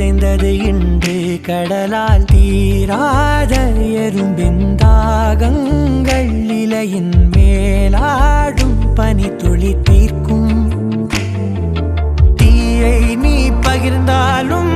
விளைந்தது இன்று கடலால் தீராத எறும்பிந்தாகங்கள் இலையின் மேலாடும் பனி துளி தீர்க்கும் தீயை நீ பகிர்ந்தாலும்